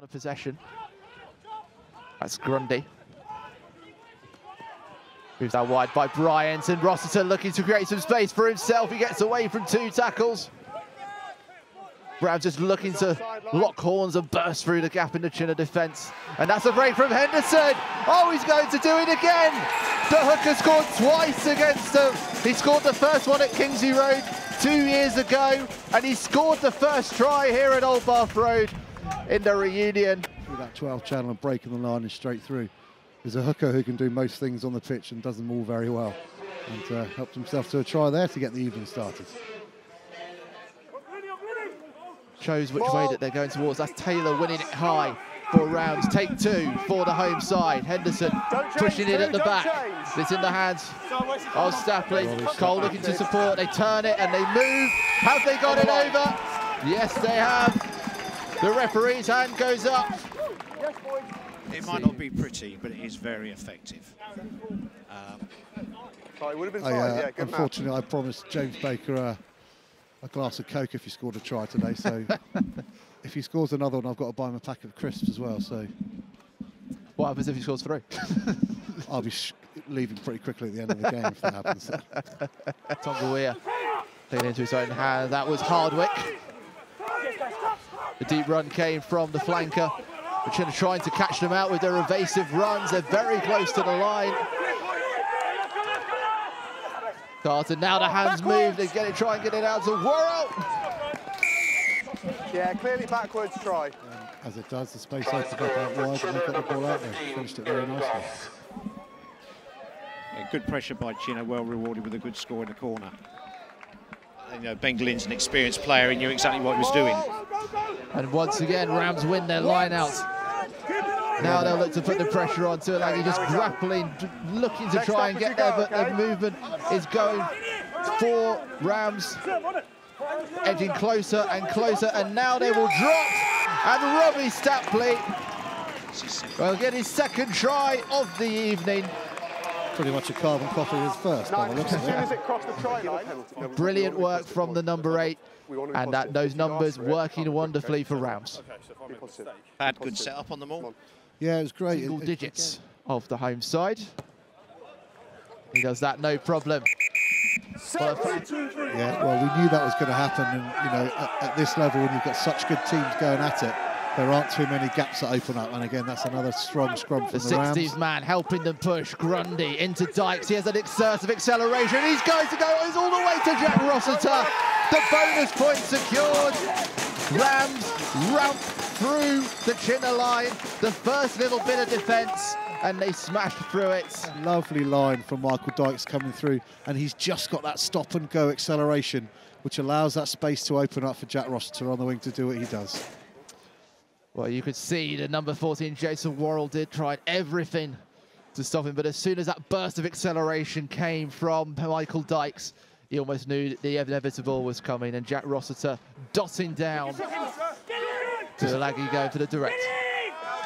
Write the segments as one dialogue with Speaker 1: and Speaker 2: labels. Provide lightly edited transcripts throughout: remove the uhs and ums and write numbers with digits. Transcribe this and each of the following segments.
Speaker 1: Out of possession. That's Grundy. Moves out wide by Bryant, and Rossiter looking to create some space for himself. He gets away from 2 tackles. Brown just looking to lock horns and burst through the gap in the Chinnor defence. And that's a break from Henderson. Oh, he's going to do it again. The hooker scored twice against them. He scored the first one at Kingsley Road 2 years ago, and he scored the first try here at Old Bath Road in the reunion.
Speaker 2: Through that 12 channel and breaking the line and straight through. There's a hooker who can do most things on the pitch and does them all very well. And helped himself to a try there to get the evening started.
Speaker 1: Shows which way that they're going towards. That's Taylor winning it high for Rounds. Take 2 for the home side. Henderson pushing it at the back. It's in the hands of Stapley. Cole looking to support. They turn it and they move. Have they got it over? Yes, they have. The referee's hand goes up.
Speaker 3: It might not be pretty, but it is very effective.
Speaker 4: It would have been fine. Yeah, good
Speaker 2: unfortunately, I promised James Baker a glass of Coke if he scored a try today. So if he scores another one, I've got to buy him a packet of crisps as well. So
Speaker 1: what happens if he scores 3?
Speaker 2: I'll be leaving pretty quickly at the end of the game if that happens.
Speaker 1: Tonga playing into his own hand. That was Hardwick. The deep run came from the flanker. Chinnor trying to catch them out with their evasive runs. They're very close to the line. Carter, now the hands move. They try and get it out to Worrell.
Speaker 4: Yeah, clearly backwards try.
Speaker 2: As it does, the space opened up out wide and they got the ball out there. Finished it very nicely.
Speaker 3: Yeah, good pressure by Chinnor, well rewarded with a good score in the corner. You know, Ben Glyn's an experienced player. He knew exactly what he was doing.
Speaker 1: And once again, Rams win their line out. Now they'll look to put the pressure on Tuilagi, just grappling, looking to try and get there, but the movement is going for Rams. Edging closer and closer, and now they will drop. And Robbie Stapley will get his 2nd try of the evening.
Speaker 2: Pretty much a carbon copy of his first. By the looks of it.
Speaker 4: As soon as it crossed the try line.
Speaker 1: Brilliant work from the number 8, and those numbers working wonderfully for Rams.
Speaker 3: Had good setup on them all.
Speaker 2: Yeah, it was great.
Speaker 1: Single digits of the home side. He does that no problem.
Speaker 2: Yeah, well, we knew that was going to happen, and you know, at this level, when you've got such good teams going at it, there aren't too many gaps that open up. And again, that's another strong scrum from the Rams.
Speaker 1: The 60s man helping them push. Grundy into Dykes. He has an excess of acceleration. He's going to go. He's all the way to Jack Rossiter. The bonus point secured. Rams ramp through the Chinnor line. The first little bit of defence, and they smashed through it.
Speaker 2: Lovely line from Michael Dykes coming through, and he's just got that stop and go acceleration, which allows that space to open up for Jack Rossiter on the wing to do what he does.
Speaker 1: Well, you could see the number 14, Jason Worrell, tried everything to stop him, but as soon as that burst of acceleration came from Michael Dykes, he almost knew that the inevitable was coming, and Jack Rossiter dotting down. Tuilagi going for the direct.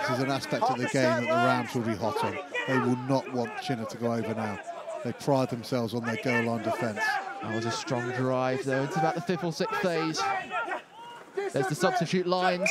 Speaker 2: This is an aspect of the game that the Rams will be hot on. They will not want Chinnor to go over now. They pride themselves on their goal line defence.
Speaker 1: That was a strong drive, though, into about the 5th or 6th phase. There's the substitute lines.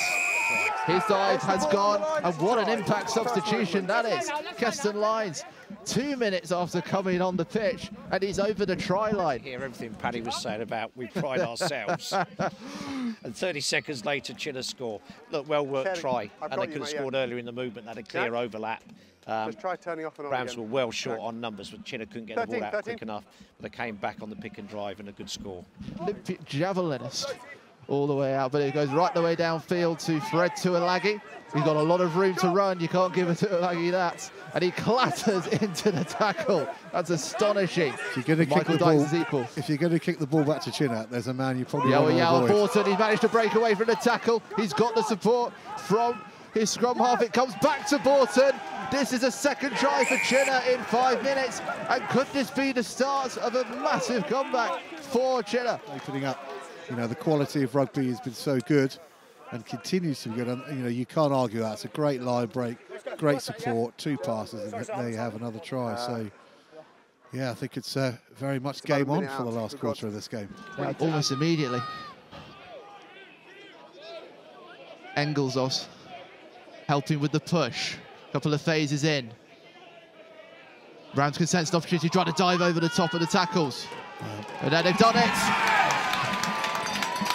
Speaker 1: His dive has gone, and what an impact substitution that is. Keston Lines, 2 minutes after coming on the pitch, and he's over the try line.
Speaker 3: Hear everything Paddy was saying about we pride ourselves. And 30 seconds later, Chinnor score. Look, well worked try, and they could have scored earlier in the movement. They had a clear overlap.
Speaker 4: Just try turning off and on
Speaker 3: Rams
Speaker 4: again.
Speaker 3: were well short on numbers, but Chinnor couldn't get the ball out quick enough. But they came back on the pick and drive and a good score.
Speaker 1: Olympic javelinist all the way out, but it goes right the way downfield to Fred Tuilagi. He's got a lot of room to run. You can't give Tuilagi that. And he clatters into the tackle. That's astonishing.
Speaker 2: If you're going to kick the ball, if you're going to kick the ball back to Chinnor, there's a man you probably want to avoid.
Speaker 1: Borton, he's managed to break away from the tackle. He's got the support from his scrum half. It comes back to Borton. This is a 2nd try for Chinnor in 5 minutes. And could this be the start of a massive comeback for Chinnor?
Speaker 2: Opening up. You know, the quality of rugby has been so good and continues to be good. And, you know, you can't argue that. It's a great line break, great support, 2 passes, and there you have another try. So, yeah, I think it's very much game on for the last quarter of this game.
Speaker 1: Almost immediately. Engelsos helping with the push. Couple of phases in. Rams can sense an opportunity, trying to dive over the top of the tackles. And then they've done it.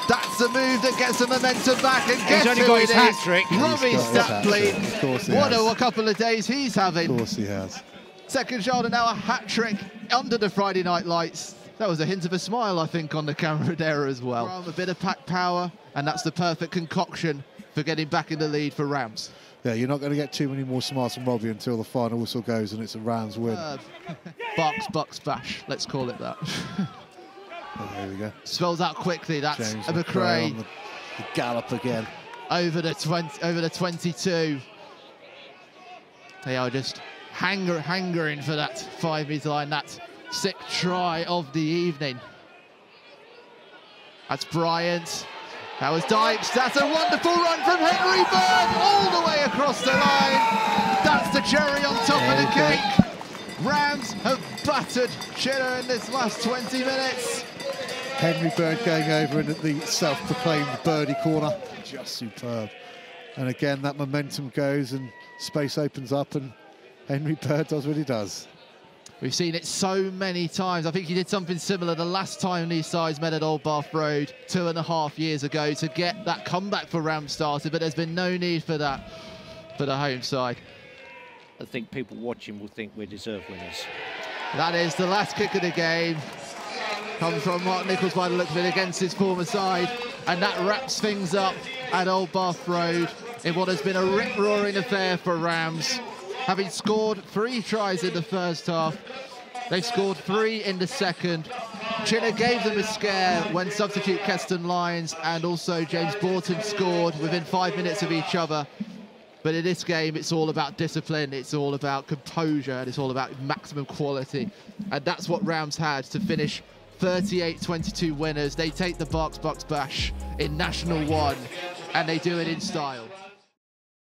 Speaker 1: That's the move that gets the momentum back. And guess
Speaker 3: only
Speaker 1: who
Speaker 3: got
Speaker 1: it
Speaker 3: his
Speaker 1: is?
Speaker 3: hat-trick.
Speaker 1: Robbie Stapley.
Speaker 2: Of course he
Speaker 1: What
Speaker 2: has.
Speaker 1: a couple of days he's having.
Speaker 2: Of course he has.
Speaker 1: Second shot and now a hat-trick under the Friday night lights. That was a hint of a smile, I think, on the camera there as well. A bit of pack power, and that's the perfect concoction for getting back in the lead for Rams.
Speaker 2: Yeah, you're not going to get too many more smiles from Robbie until the final whistle goes and it's a Rams win.
Speaker 1: Bucks, bash. Let's call it that.
Speaker 2: Oh, there we go.
Speaker 1: Spells out quickly. That's
Speaker 2: James
Speaker 1: a McRae
Speaker 2: on the gallop again.
Speaker 1: over the 22. They are just hangering for that 5-metre line. That 6th try of the evening. That's Bryant. That was Dykes. That's a wonderful run from Henry Bird all the way across the line. That's the cherry on top of the cake. Rams have battered Chinnor in this last 20 minutes.
Speaker 2: Henry Bird going over into the self-proclaimed birdie corner. Just superb. And again, that momentum goes and space opens up and Henry Bird does what he does.
Speaker 1: We've seen it so many times. I think he did something similar the last time these sides met at Old Bath Road 2.5 years ago to get that comeback for Rams started, but there's been no need for that for the home side.
Speaker 3: I think people watching will think we're deserved winners.
Speaker 1: That is the last kick of the game. Comes from Mark Nichols by the look of it against his former side, and that wraps things up at Old Bath Road in what has been a rip-roaring affair for Rams. Having scored 3 tries in the first half, they've scored 3 in the second. Chinnor gave them a scare when substitute Keston Lyons and also James Borton scored within 5 minutes of each other. But in this game, it's all about discipline, it's all about composure, and it's all about maximum quality. And that's what Rams had to finish 38-22 winners. They take the Bucks bash in National 1, and they do it in style.